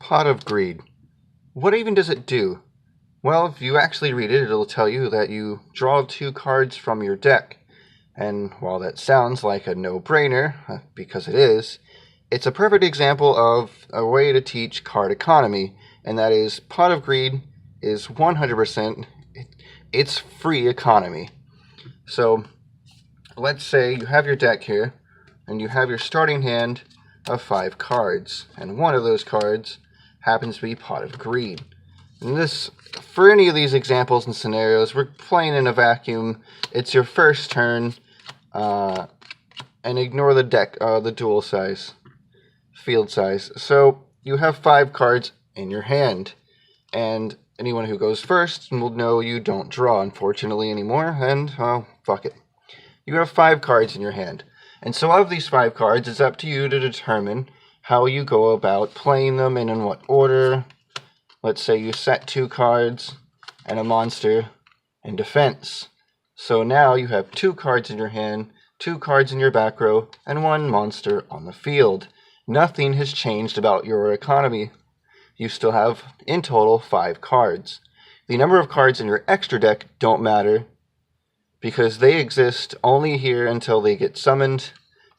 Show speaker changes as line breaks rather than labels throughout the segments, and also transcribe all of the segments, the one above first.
Pot of Greed. What even does it do? Well, if you actually read it, it'll tell you that you draw 2 cards from your deck. And while that sounds like a no-brainer, because it is, it's a perfect example of a way to teach card economy, and that is Pot of Greed is 100%, it's free economy. So, let's say you have your deck here, and you have your starting hand of 5 cards, and one of those cards happens to be Pot of Greed. And this, for any of these examples and scenarios, we're playing in a vacuum. It's your first turn, and ignore the deck, the dual size, field size. So you have 5 cards in your hand, and anyone who goes first will know you don't draw, unfortunately, anymore, and, well, fuck it. You have 5 cards in your hand. And so of these 5 cards, it's up to you to determine how you go about playing them and in what order. Let's say you set 2 cards and a monster in defense. So now you have 2 cards in your hand, 2 cards in your back row, and 1 monster on the field. Nothing has changed about your economy. You still have, in total, 5 cards. The number of cards in your extra deck don't matter, because they exist only here until they get summoned,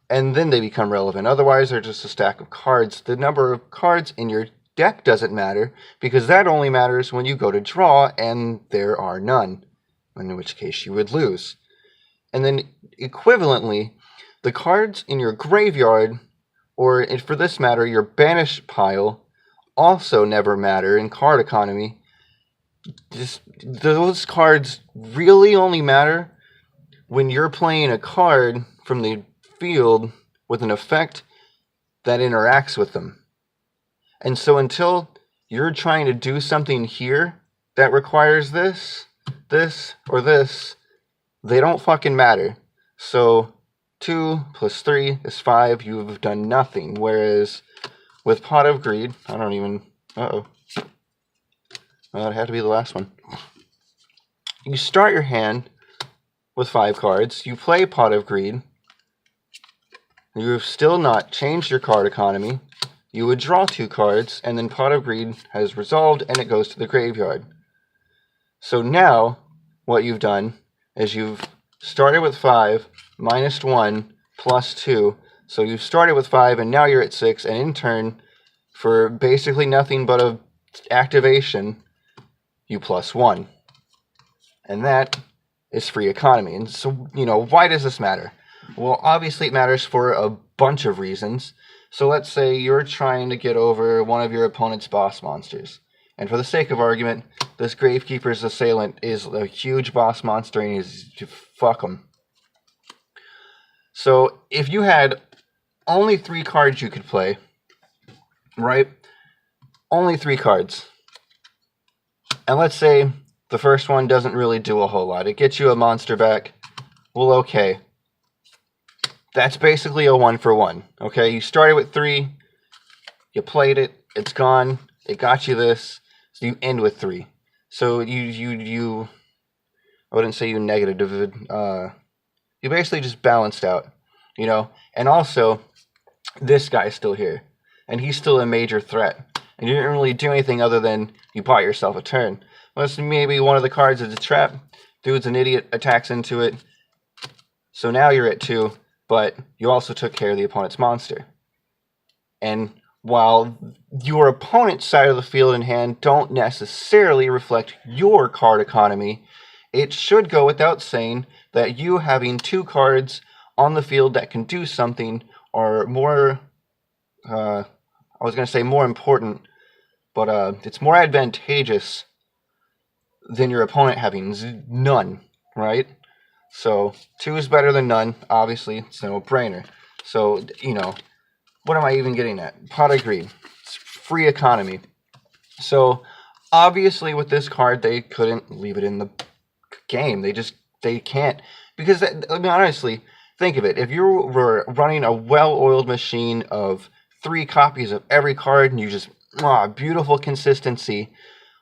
and then they become relevant. Otherwise, they're just a stack of cards. The number of cards in your deck doesn't matter, because that only matters when you go to draw, and there are none, in which case you would lose. And then, equivalently, the cards in your graveyard, or for this matter, your banished pile, also never matter in card economy. Those cards really only matter when you're playing a card from the field with an effect that interacts with them. And so until you're trying to do something here that requires this, or this, they don't fucking matter. So 2 plus 3 is 5. You've done nothing. Whereas with Pot of Greed, I don't even... Well, it had to be the last one. You start your hand with 5 cards. You play Pot of Greed. You've still not changed your card economy. You would draw 2 cards, and then Pot of Greed has resolved, and it goes to the graveyard. So now, what you've done is you've started with 5, minus 1, plus 2. So you've started with 5, and now you're at 6, and in turn, for basically nothing but a activation, you plus 1. And that is free economy. And so, why does this matter? Well, obviously it matters for a bunch of reasons. So let's say you're trying to get over one of your opponent's boss monsters. And for the sake of argument, this Gravekeeper's Assailant is a huge boss monster and he's fuck him. So if you had only 3 cards you could play, right? Only 3 cards. And let's say the first one doesn't really do a whole lot. It gets you a monster back. Well, okay. That's basically a 1-for-1. Okay, you started with 3. You played it. It's gone. It got you this. So you end with 3. So you I wouldn't say you negative. You basically just balanced out. And also, this guy's still here. And he's still a major threat. And you didn't really do anything other than you bought yourself a turn. Unless maybe one of the cards is a trap. Dude's an idiot, attacks into it. So now you're at 2, but you also took care of the opponent's monster. And while your opponent's side of the field and hand don't necessarily reflect your card economy, it should go without saying that you having 2 cards on the field that can do something are more... I was going to say more important, but it's more advantageous than your opponent having none, right? So 2 is better than none. Obviously, it's a no-brainer. So, what am I even getting at? Pot of Greed. It's free economy. So, obviously, with this card, they couldn't leave it in the game. They can't. Because, honestly, think of it. If you were running a well-oiled machine of 3 copies of every card, and you just, beautiful consistency.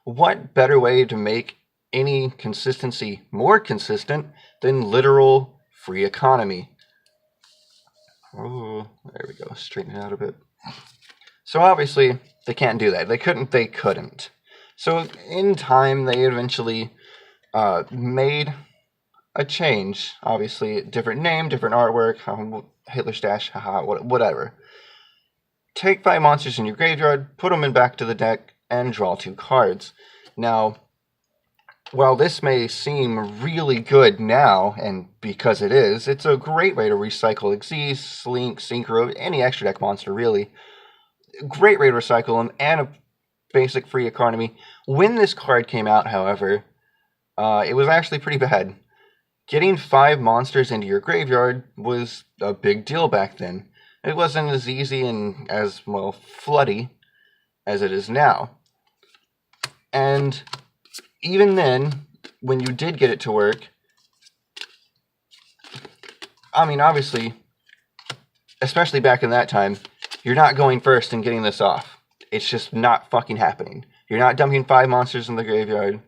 What better way to make any consistency more consistent than literal free economy? Oh, there we go. Straighten it out a bit. So obviously, They can't do that. They couldn't. So in time, they eventually made a change. Obviously, different name, different artwork, Hitler stash, haha, whatever. Take 5 monsters in your graveyard, put them back to the deck, and draw 2 cards. Now, while this may seem really good now, and because it is, it's a great way to recycle Xyz, Slink, Synchro, any extra deck monster, really. Great way to recycle them, and a basic free economy. When this card came out, however, it was actually pretty bad. Getting 5 monsters into your graveyard was a big deal back then. It wasn't as easy and as, well, floody as it is now. And even then, when you did get it to work, I mean, obviously, especially back in that time, you're not going first and getting this off. It's just not fucking happening. You're not dumping 5 monsters in the graveyard.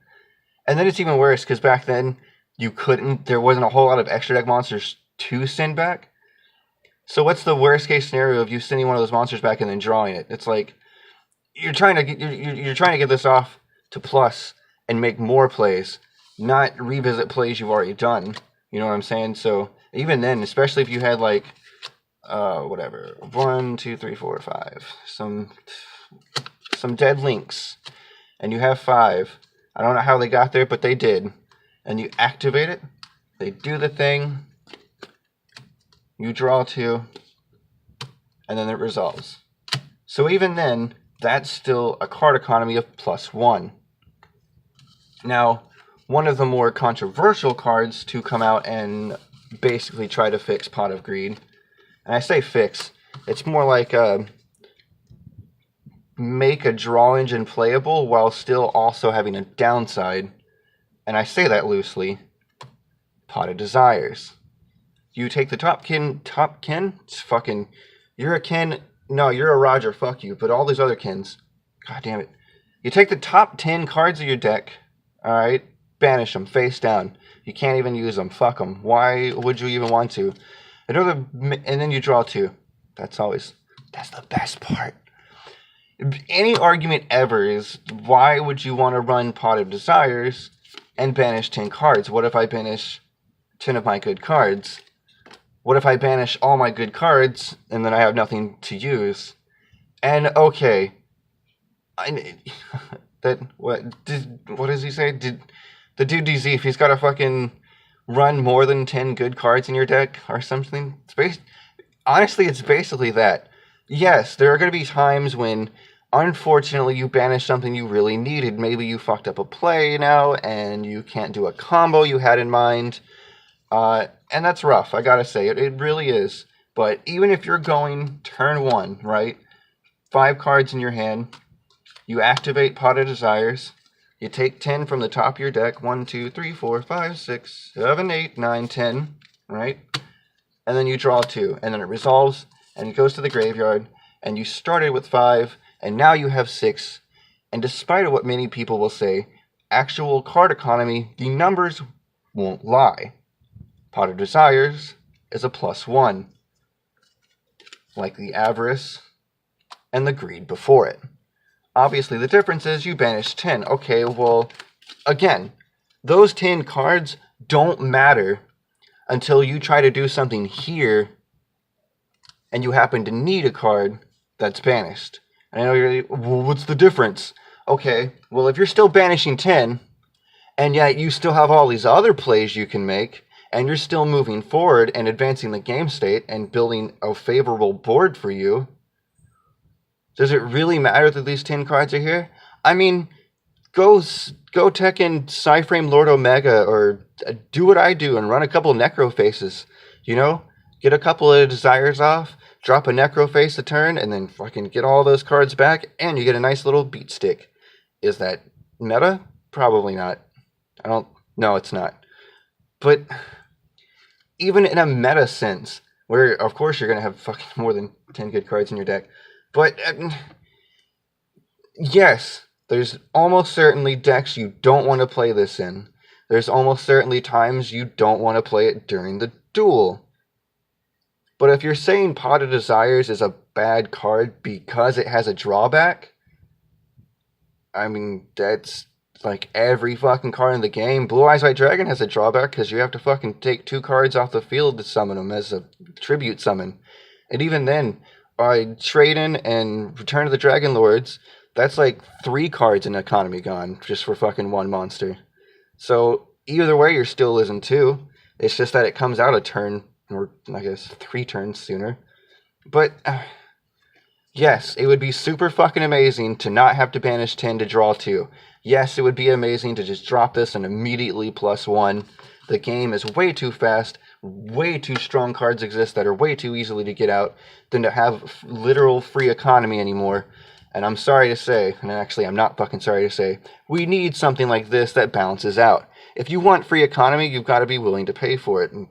And then it's even worse, because back then, there wasn't a whole lot of extra deck monsters to send back. So what's the worst case scenario of you sending one of those monsters back and then drawing it? It's like, you're trying to get this off to plus and make more plays, not revisit plays you've already done. You know what I'm saying? So even then, especially if you had like, whatever, 1, 2, 3, 4, 5, some dead links, and you have 5. I don't know how they got there, but they did. And you activate it, they do the thing, you draw 2, and then it resolves. So even then, that's still a card economy of +1. Now, one of the more controversial cards to come out and basically try to fix Pot of Greed, and I say fix, it's more like make a draw engine playable while still also having a downside. And I say that loosely, Pot of Desires. You take the top kin, it's fucking, you're a kin, no, you're a Roger, fuck you, but all these other kins, god damn it. You take the top 10 cards of your deck, alright, banish them, face down. You can't even use them, fuck them. Why would you even want to? And then you draw 2. That's the best part. Any argument ever is, why would you want to run Pot of Desires and banish 10 cards? What if I banish 10 of my good cards? What if I banish all my good cards and then I have nothing to use? And okay, what does he say? The dude DZ, if he's got to fucking run more than 10 good cards in your deck or something, honestly, it's basically that. Yes, there are going to be times when, unfortunately, you banish something you really needed. Maybe you fucked up a play now, and you can't do a combo you had in mind. And that's rough, I gotta say. It really is. But even if you're going turn 1, right? 5 cards in your hand. You activate Pot of Desires. You take 10 from the top of your deck. 1, 2, 3, 4, 5, 6, 7, 8, 9, 10. Right? And then you draw 2. And then it resolves, and it goes to the graveyard. And you started with 5, and now you have 6. And despite what many people will say, actual card economy, the numbers won't lie. Pot of Desires is a +1, like the Avarice and the Greed before it. Obviously, the difference is you banish 10. Okay, well, again, those 10 cards don't matter until you try to do something here and you happen to need a card that's banished. And I know you're like, well, what's the difference? Okay, well, if you're still banishing 10, and yet you still have all these other plays you can make, and you're still moving forward and advancing the game state and building a favorable board for you, does it really matter that these 10 cards are here? I mean, go Tekken Psyframe Lord Omega, or do what I do and run a couple Necrofaces, you know? Get a couple of Desires off, drop a Necroface a turn, and then fucking get all those cards back, and you get a nice little beat stick. Is that meta? Probably not. No, it's not. But even in a meta sense, where of course you're going to have fucking more than 10 good cards in your deck, but yes, there's almost certainly decks you don't want to play this in. There's almost certainly times you don't want to play it during the duel. But if you're saying Pot of Desires is a bad card because it has a drawback, I mean, that's like every fucking card in the game. Blue Eyes White Dragon has a drawback because you have to fucking take 2 cards off the field to summon them as a tribute summon. And even then, Trade-in and Return of the Dragon Lords, that's like 3 cards in economy gone just for fucking 1 monster. So either way, you're still losing 2. It's just that it comes out a turn, or I guess 3 turns sooner. But yes, it would be super fucking amazing to not have to banish 10 to draw 2. Yes, it would be amazing to just drop this and immediately +1. The game is way too fast, way too strong cards exist that are way too easily to get out than to have literal free economy anymore. And I'm sorry to say, and actually I'm not fucking sorry to say, we need something like this that balances out. If you want free economy, you've got to be willing to pay for it. And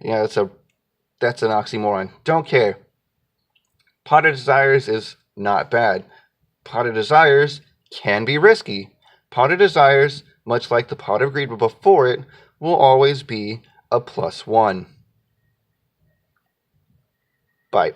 yeah, that's an oxymoron. Don't care. Pot of Desires is not bad. Pot of Desires can be risky. Pot of Desires, much like the Pot of Greed before it, will always be a +1. Bye.